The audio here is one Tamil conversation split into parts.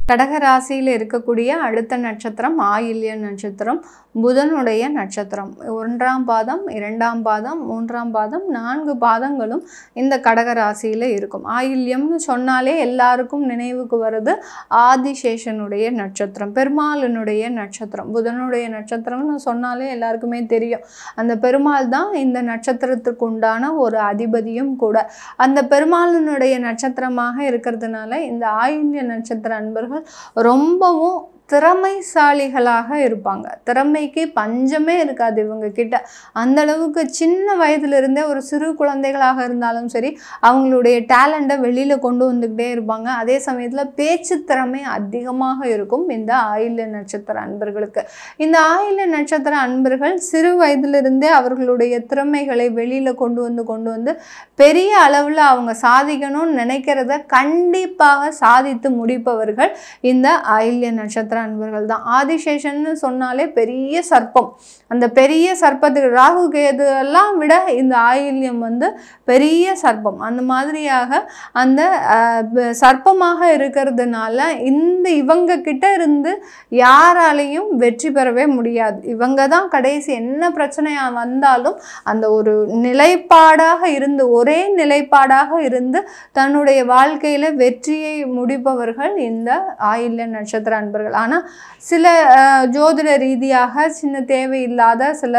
கடக ராசியில் இருக்கக்கூடிய அடுத்த நட்சத்திரம் ஆயில்ய நட்சத்திரம், புதனுடைய நட்சத்திரம். 1ஆம் பாதம், 2ஆம் பாதம், 3ஆம் பாதம், 4 பாதங்களும் இந்த கடக ராசியில் இருக்கும். ஆயில்யம்னு சொன்னாலே எல்லாருக்கும் நினைவுக்கு வருது ஆதிசேஷனுடைய நட்சத்திரம், பெருமாளினுடைய நட்சத்திரம். புதனுடைய நட்சத்திரம்னு சொன்னாலே எல்லாருக்குமே தெரியும். அந்த பெருமாள் தான் இந்த நட்சத்திரத்துக்கு உண்டான ஒரு அதிபதியும் கூட. அந்த பெருமாளினுடைய நட்சத்திரமாக இருக்கிறதுனால இந்த ஆயில்ய நட்சத்திர அன்பர்கள் ரொம்பவும் திறமைசாலிகளாக இருப்பாங்க. திறமைக்கு பஞ்சமே இருக்காது இவங்க கிட்ட. அந்த அளவுக்கு சின்ன வயதிலிருந்தே ஒரு சிறு குழந்தைகளாக இருந்தாலும் சரி அவங்களுடைய டேலண்ட்டை வெளியில் கொண்டு வந்துக்கிட்டே இருப்பாங்க. அதே சமயத்தில் பேச்சு திறமை அதிகமாக இருக்கும் இந்த ஆயில்ய நட்சத்திர அன்பர்களுக்கு. இந்த ஆயில்ய நட்சத்திர அன்பர்கள் சிறு வயதிலிருந்தே அவர்களுடைய திறமைகளை வெளியில் கொண்டு வந்து பெரிய அளவில் அவங்க சாதிக்கணும்னு நினைக்கிறத கண்டிப்பாக சாதித்து முடிப்பவர்கள் இந்த ஆயில்ய நட்சத்திர அன்பர்கள் தான். ஆதிசேஷன்னு சொன்னாலே பெரிய சர்ப்பம். அந்த பெரிய சர்ப்பத்துக்கு ராகு கேது எல்லாம் விட இந்த ஆயில்யம் பெரிய சர்ப்பம். அந்த மாதிரியாக அந்த சர்ப்பமாக இருக்கிறதுனால இவங்க கிட்ட இருந்து யாராலையும் வெற்றி பெறவே முடியாது. இவங்க தான் கடைசி என்ன பிரச்சனையா வந்தாலும் அந்த ஒரு நிலைப்பாடாக இருந்து ஒரே நிலைப்பாடாக இருந்து தன்னுடைய வாழ்க்கையில வெற்றியை முடிப்பவர்கள் இந்த ஆயில்ய நட்சத்திர அன்பர்கள். ஆனால் சில ஜோதிட ரீதியாக சின்ன தேவையில்லாத சில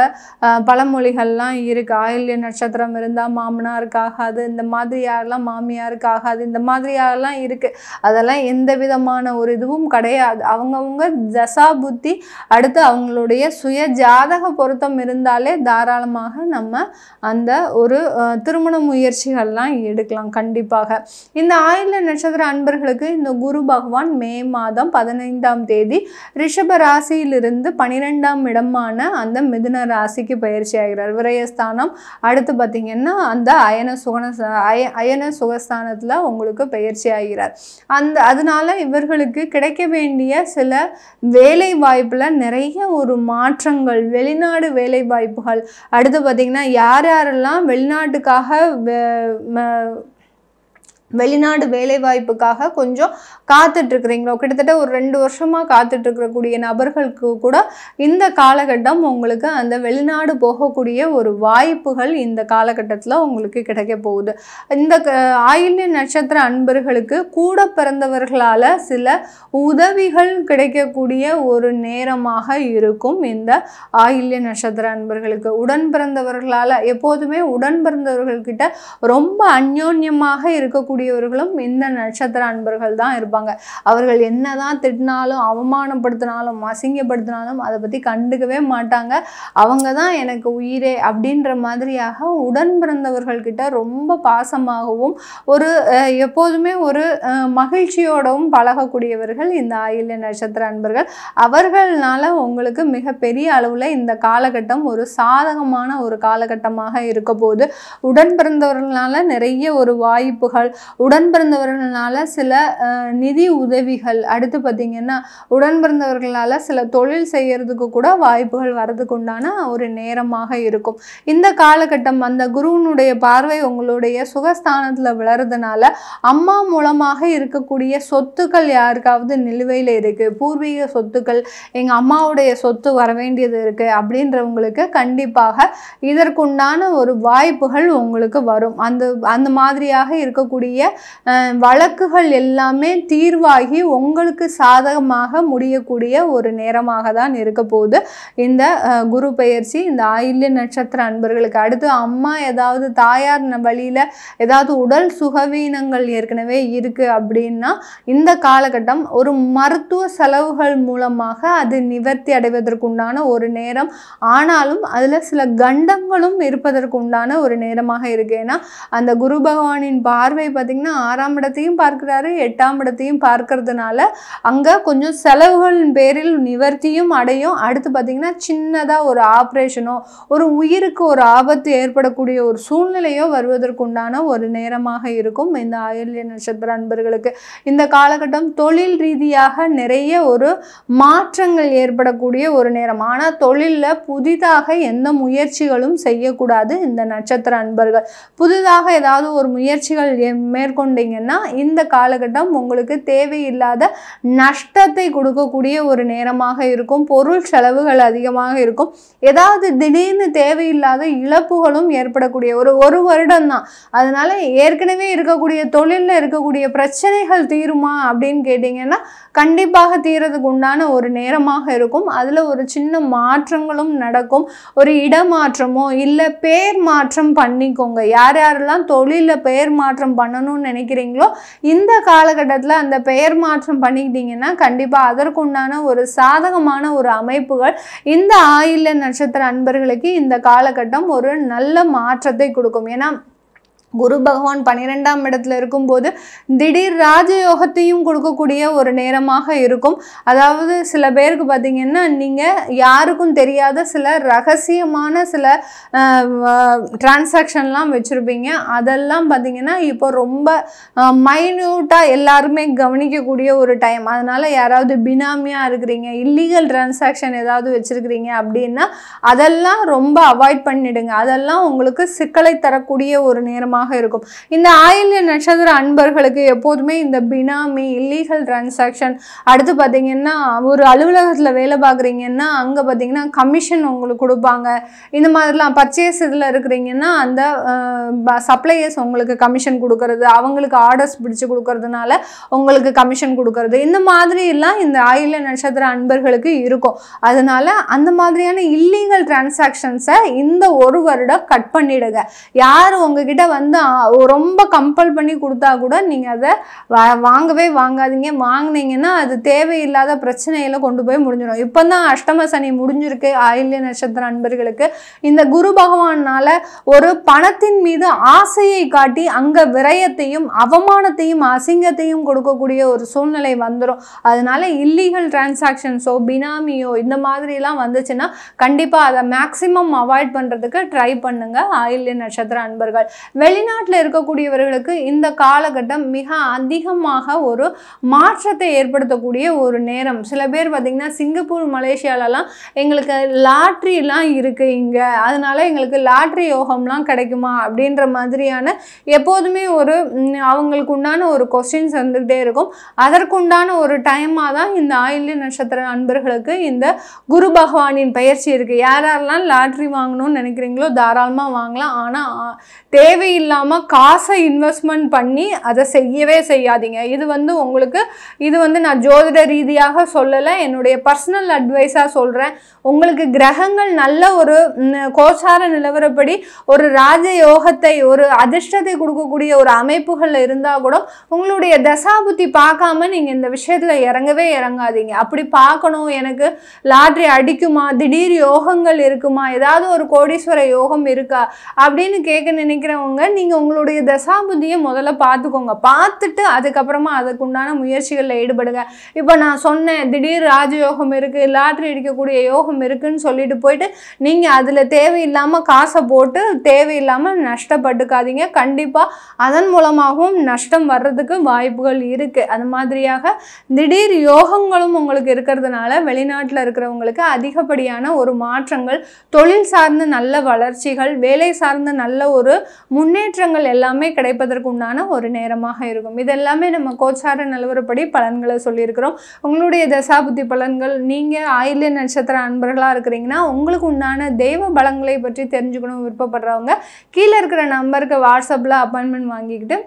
பழமொழிகள்லாம் இருக்குது. ஆயில்ய நட்சத்திரம் இருந்தால் மாமனாருக்கு ஆகாது, இந்த மாதிரியாகலாம் மாமியாருக்கு ஆகாது, இந்த மாதிரியாகலாம் இருக்குது. அதெல்லாம் எந்த விதமான ஒரு இதுவும் கிடையாது. அவங்கவுங்க தசா புத்தி அடுத்து அவங்களுடைய சுய ஜாதக பொருத்தம் இருந்தாலே தாராளமாக நம்ம அந்த ஒரு திருமண முயற்சிகள்லாம் எடுக்கலாம் கண்டிப்பாக. இந்த ஆயில்ய நட்சத்திர அன்பர்களுக்கு இந்த குரு பகவான் மே மாதம் 15ஆம் தேதி ரிஷப ராசியிலிருந்து 12ஆம் இடமான அந்த மிதுன ராசிக்கு பயிற்சி ஆகிறார். விரயஸ்தானம் அடுத்து பார்த்தீங்கன்னா அந்த அயன சுகஸ்தானத்தில் உங்களுக்கு பயிற்சி ஆகிறார். அதனால இவர்களுக்கு கிடைக்க வேண்டிய சில வேலை வாய்ப்பில் நிறைய ஒரு மாற்றங்கள், வெளிநாடு வேலை வாய்ப்புகள். அடுத்து பார்த்தீங்கன்னா யாரெல்லாம் வெளிநாடு வேலை வாய்ப்புக்காக கொஞ்சம் காத்துட்ருக்குறீங்களோ, கிட்டத்தட்ட ஒரு 2 வருஷமாக காத்துட்ருக்கக்கூடிய நபர்களுக்கு கூட இந்த காலகட்டம் உங்களுக்கு அந்த வெளிநாடு போகக்கூடிய ஒரு வாய்ப்புகள் இந்த காலகட்டத்தில் உங்களுக்கு கிடைக்க போகுது. இந்த ஆயில்ய நட்சத்திர அன்பர்களுக்கு கூட பிறந்தவர்களால் சில உதவிகள் கிடைக்கக்கூடிய ஒரு நேரமாக இருக்கும் இந்த ஆயில்ய நட்சத்திர அன்பர்களுக்கு. உடன் பிறந்தவர்களால் எப்போதுமே உடன் பிறந்தவர்கள்கிட்ட ரொம்ப அந்யோன்யமாக இருக்கக்கூடியவர்களும் இந்த நட்சத்திர அன்பர்கள் தான் இருப்பாங்க. அவர்கள் என்னதான் திட்டினாலும் அவமானப்படுத்தினாலும் அசிங்கப்படுத்தினாலும் அதை பற்றி கண்டுக்கவே மாட்டாங்க. அவங்க தான் எனக்கு உயிரே அப்படின்ற மாதிரியாக உடன் பிறந்தவர்கள்கிட்ட ரொம்ப பாசமாகவும் ஒரு எப்போதுமே ஒரு மகிழ்ச்சியோடவும் பழகக்கூடியவர்கள் இந்த ஆயில்ய நட்சத்திர அன்பர்கள். அவர்களால உங்களுக்கு மிகப்பெரிய அளவில் இந்த காலகட்டம் ஒரு சாதகமான ஒரு காலகட்டமாக இருக்க போது. உடன் பிறந்தவர்களால் நிறைய ஒரு வாய்ப்புகள், உடன் பிறந்தவர்களால் சில நிதி உதவிகள், அடுத்து பார்த்திங்கன்னா உடன் பிறந்தவர்களால் சில தொழில் செய்கிறதுக்கு கூட வாய்ப்புகள் வரதுக்கு உண்டான ஒரு நேரமாக இருக்கும். இந்த காலகட்டம் அந்த குருவினுடைய பார்வை உங்களுடைய சுகஸ்தானத்தில் விளறதுனால அம்மா மூலமாக இருக்கக்கூடிய சொத்துக்கள் யாருக்காவது நிலுவையில் இருக்குது, பூர்வீக சொத்துக்கள், எங்கள் அம்மாவுடைய சொத்து வர வேண்டியது இருக்குது அப்படின்றவங்களுக்கு கண்டிப்பாக இதற்குண்டான ஒரு வாய்ப்புகள் உங்களுக்கு வரும். அந்த மாதிரியாக இருக்கக்கூடிய வழக்குகள் எல்லாமே தீர்வாகி உங்களுக்கு சாதகமாக முடியக்கூடிய ஒரு நேரமாக தான் இருக்க போகுது இந்த குரு பெயர்ச்சி இந்த ஆயில்ய நட்சத்திர அன்பர்களுக்கு. அடுத்து அம்மா ஏதாவது தாயார் வழியில் ஏதாவது உடல் சுகவீனங்கள் ஏற்கனவே இருக்குது அப்படின்னா இந்த காலகட்டம் ஒரு மருத்துவ செலவுகள் மூலமாக அது நிவர்த்தி அடைவதற்குண்டான ஒரு நேரம். ஆனாலும் அதில் சில கண்டங்களும் இருப்பதற்குண்டான ஒரு நேரமாக இருக்கு. ஏன்னா அந்த குரு பகவானின் பார்வை பார்த்திங்கன்னா 6ஆம் இடத்தையும் பார்க்கிறாரு, 8ஆம் இடத்தையும் பார்க்கறதுனால அங்கே கொஞ்சம் செலவுகளின் பேரில் நிவர்த்தியும் அடையும். அடுத்து பார்த்திங்கன்னா சின்னதாக ஒரு ஆப்ரேஷனோ ஒரு உயிருக்கு ஒரு ஆபத்து ஏற்படக்கூடிய ஒரு சூழ்நிலையோ வருவதற்குண்டான ஒரு நேரமாக இருக்கும் இந்த ஆயில்ய நட்சத்திர அன்பர்களுக்கு. இந்த காலகட்டம் தொழில் ரீதியாக நிறைய ஒரு மாற்றங்கள் ஏற்படக்கூடிய ஒரு நேரம். ஆனால் தொழிலில் புதிதாக எந்த முயற்சிகளும் செய்யக்கூடாது இந்த நட்சத்திர அன்பர்கள். புதிதாக ஏதாவது ஒரு முயற்சிகள் மேற்கொண்டீங்கன்னா இந்த காலகட்டம் உங்களுக்கு தேவையில்லாத நஷ்டத்தை கொடுக்கக்கூடிய ஒரு நேரமாக இருக்கும். பொருள் செலவுகள் அதிகமாக இருக்கும். ஏதாவது திடீர்னு தேவையில்லாத இழப்புகளும் ஏற்படக்கூடிய ஒரு வருடம் தான். அதனால ஏற்கனவே இருக்கக்கூடிய தொழிலில் இருக்கக்கூடிய பிரச்சனைகள் தீருமா அப்படின்னு கேட்டிங்கன்னா கண்டிப்பாக தீரதுக்கு உண்டான ஒரு நேரமாக இருக்கும். அதில் ஒரு சின்ன மாற்றங்களும் நடக்கும். ஒரு இடமாற்றமோ இல்லை பேர் மாற்றம் பண்ணிக்கோங்க. யார் யாரெல்லாம் தொழிலில் பெயர் மாற்றம் பண்ணணும்னு நினைக்கிறீங்களோ இந்த காலகட்டத்தில் அந்த பெயர் மாற்றம் பண்ணிக்கிட்டீங்கன்னா கண்டிப்பாக அதற்குண்டான ஒரு சாதகமான ஒரு அமைப்புகள் இந்த ஆயில்ய நட்சத்திர அன்பர்களுக்கு இந்த காலகட்டம் ஒரு நல்ல மாற்றத்தை கொடுக்கும். ஏன்னா குரு பகவான் 12ஆம் இடத்துல இருக்கும்போது திடீர் ராஜயோகத்தையும் கொடுக்கக்கூடிய ஒரு நேரமாக இருக்கும். அதாவது சில பேருக்கு பார்த்தீங்கன்னா நீங்கள் யாருக்கும் தெரியாத சில ரகசியமான சில டிரான்சாக்ஷன்லாம் வச்சுருப்பீங்க. அதெல்லாம் பார்த்தீங்கன்னா இப்போ ரொம்ப மைன்யூட்டாக எல்லாருமே கவனிக்கக்கூடிய ஒரு டைம். அதனால் யாராவது பினாமியாக இருக்கிறீங்க, இல்லீகல் டிரான்சாக்ஷன் ஏதாவது வச்சுருக்கிறீங்க அப்படின்னா அதெல்லாம் ரொம்ப அவாய்ட் பண்ணிடுங்க. அதெல்லாம் உங்களுக்கு சிக்கலை தரக்கூடிய ஒரு நேரமாக இருக்கும். இந்த ஆயில்ய நட்சத்திர அன்பர்களுக்கு எப்போதுமே இந்த பினாமி, இல்லீகல் டிரான்சாக்ஷன், அடுத்து பார்த்தீங்கன்னா ஒரு அலுவலகத்தில் வேலை பார்க்குறீங்கன்னா அங்கே பார்த்தீங்கன்னா கமிஷன் உங்களுக்கு கொடுப்பாங்க. இந்த மாதிரிலாம் பர்ச்சேஸ் இதில் இருக்கிறீங்கன்னா அந்த சப்ளையர்ஸ் உங்களுக்கு கமிஷன் கொடுக்கறது, அவங்களுக்கு ஆர்டர்ஸ் பிடிச்சு கொடுக்கறதுனால உங்களுக்கு கமிஷன் கொடுக்கறது, இந்த மாதிரிலாம் இந்த ஆயில்ய நட்சத்திர அன்பர்களுக்கு இருக்கும். அதனால அந்த மாதிரியான இல்லீகல் டிரான்சாக்ஷன்ஸை இந்த ஒரு வருடம் கட் பண்ணிடுங்க. யார் உங்ககிட்ட வந்து ரொம்ப கம்பல் பண்ணி கொடுத்தா கூட நீங்கள் அதை வாங்கவே வாங்காதீங்க. வாங்கினீங்கன்னா அது தேவையில்லாத பிரச்சனையில கொண்டு போய் முடிஞ்சிடும். இப்போ தான் அஷ்டம சனி முடிஞ்சிருக்கு ஆயில்ய நட்சத்திர அன்பர்களுக்கு. இந்த குரு பகவானால ஒரு பணத்தின் மீது ஆசையை காட்டி அங்கே விரயத்தையும் அவமானத்தையும் அசிங்கத்தையும் கொடுக்கக்கூடிய ஒரு சூழ்நிலை வந்துடும். அதனால இல்லீகல் டிரான்சாக்ஷன்ஸோ பினாமியோ இந்த மாதிரிலாம் வந்துச்சுன்னா கண்டிப்பாக அதை மேக்சிமம் அவாய்ட் பண்ணுறதுக்கு ட்ரை பண்ணுங்க ஆயில்ய நட்சத்திர அன்பர்கள். வெளிநாட்டில் இருக்கக்கூடியவர்களுக்கு இந்த காலகட்டம் மிக அதிகமாக ஒரு மாற்றத்தை ஏற்படுத்தக்கூடிய ஒரு நேரம். சில பேர் பார்த்தீங்கன்னா சிங்கப்பூர், மலேசியாலலாம் எங்களுக்கு லாட்ரிலாம் இருக்குது இங்கே, அதனால எங்களுக்கு லாட்ரி யோகம்லாம் கிடைக்குமா அப்படின்ற மாதிரியான எப்போதுமே ஒரு அவங்களுக்கு உண்டான ஒரு கொஸ்டின்ஸ் வந்துக்கிட்டே இருக்கும். அதற்குண்டான ஒரு டைமாக தான் இந்த ஆயில்ய நட்சத்திர அன்பர்களுக்கு இந்த குரு பகவானின் பயிற்சி இருக்குது. யாரெல்லாம் லாட்ரி வாங்கணும்னு நினைக்கிறீங்களோ தாராளமாக வாங்கலாம். ஆனால் தேவையில்லாமல் காசை இன்வெஸ்ட்மெண்ட் பண்ணி அதை செய்யவே செய்யாதீங்க. இது வந்து நான் ஜோதிட ரீதியாக சொல்லலை, என்னுடைய பர்சனல் அட்வைஸாக சொல்கிறேன். உங்களுக்கு கிரகங்கள் நல்ல ஒரு கோச்சார நிலவரப்படி ஒரு ராஜயோகத்தை ஒரு அதிர்ஷ்டத்தை கொடுக்கக்கூடிய ஒரு அமைப்புகள் இருந்தால் கூட உங்களுடைய தசாபுத்தி பார்க்காம நீங்கள் இந்த விஷயத்தில் இறங்கவே இறங்காதீங்க. அப்படி பார்க்கணும், எனக்கு லாட்ரி அடிக்குமா, திடீர் யோகங்கள் இருக்குமா, ஏதாவது ஒரு கோடீஸ்வர யோகம் இருக்கா அப்படின்னு கேட்க நினைக்கிறவங்க நீங்கள் உங்களுடைய தசாபுத்தியை முதல்ல பார்த்துக்கோங்க. பார்த்துட்டு அதுக்கப்புறமா அதுக்குண்டான முயற்சிகளில் ஈடுபடுங்க. இப்போ நான் சொன்னேன் திடீர் ராஜயோகம் இருக்குது, லாட்ரி அடிக்கக்கூடிய யோகம் இருக்குன்னு சொல்லிட்டு போயிட்டு நீங்கள் அதில் தேவையில்லாமல் காசை போட்டு தேவையில்லாமல் நஷ்டப்பட்டுக்காதீங்க. கண்டிப்பாக அதன் மூலமாகவும் நஷ்டம் வர்றதுக்கு வாய்ப்புகள் இருக்குது. அது மாதிரியாக திடீர் யோகங்களும் உங்களுக்கு இருக்கிறதுனால வெளிநாட்டில் இருக்கிறவங்களுக்கு அதிகப்படியான ஒரு மாற்றங்கள், தொழில் சார்ந்த நல்ல வளர்ச்சிகள், வேலை சார்ந்த நல்ல ஒரு முன்னேற்றங்கள் எல்லாமே கிடைப்பதற்கு உண்டான ஒரு நேரமாக இருக்கும். இதெல்லாமே நம்ம கோச்சார நிலவரப்படி பலன்களை சொல்லியிருக்கிறோம். உங்களுடைய தசாபுத்தி பலன்கள், நீங்கள் ஆயில்ய நட்சத்திர அன்பர்களாக இருக்கிறீங்கன்னா உங்களுக்கு உண்டான தெய்வ பலங்களை பற்றி தெரிஞ்சுக்கணும் விருப்பப்படுறவங்க கீழே இருக்கிற நம்பருக்கு வாட்ஸ்அப்பில் அப்பாயின்மெண்ட் வாங்கிக்கிட்டு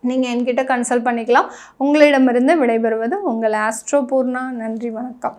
நீங்கள் என்கிட்ட கன்சல்ட் பண்ணிக்கலாம். உங்களிடமிருந்து விடைபெறுவது உங்கள் ஆஸ்ட்ரோ பூர்ணா. நன்றி, வணக்கம்.